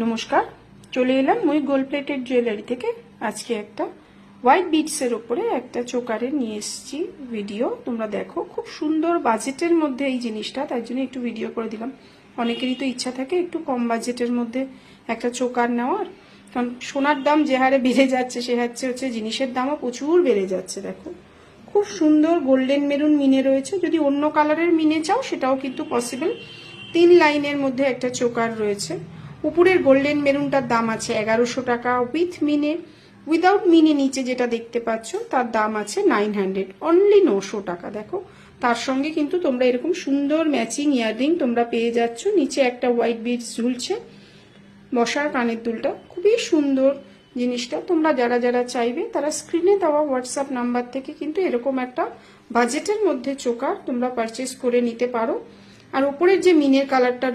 নমস্কার, চলে এলাম মই গোল্ড প্লেটেড জুয়েলারি থেকে। আজকে একটা হোয়াইট বিটসের ওপরে একটা চোকারে নিয়ে এসেছি ভিডিও। তোমরা দেখো, খুব সুন্দর বাজেটের মধ্যে এই জিনিসটা, তার জন্য একটু ভিডিও করে দিলাম। অনেকেরই তো ইচ্ছা থাকে একটু কম বাজেটের মধ্যে একটা চোকার নেওয়ার, কারণ সোনার দাম যে হারে বেড়ে যাচ্ছে সে হচ্ছে জিনিসের দামও প্রচুর বেড়ে যাচ্ছে। দেখো, খুব সুন্দর গোল্ডেন মেরুন মিনে রয়েছে। যদি অন্য কালারের মিনে চাও সেটাও কিন্তু পসিবল। 3 লাইনের মধ্যে একটা চোকার রয়েছে। উপরের গোল্ডেন মেরুনটার দাম আছে 1100 টাকা উইথ মিনে। উইদাউট মিনে নিচে যেটা দেখতে পাচ্ছ তার দাম আছে 900, অনলি 900 টাকা। দেখো, তার সঙ্গে কিন্তু তোমরা এরকম সুন্দর ম্যাচিং ইয়াররিং তোমরা পেয়ে যাচ্ছ। নিচে একটা হোয়াইট বিডস ঝুলছে, বসার কানের দুলটা খুবই সুন্দর। জিনিসটা তোমরা যারা যারা চাইবে তারা স্ক্রিনে দেওয়া হোয়াটসঅ্যাপ নাম্বার থেকে কিন্তু এরকম একটা বাজেটের মধ্যে চোকার তোমরা পারচেস করে নিতে পারো। আর উপরের যে মিনের কালারটা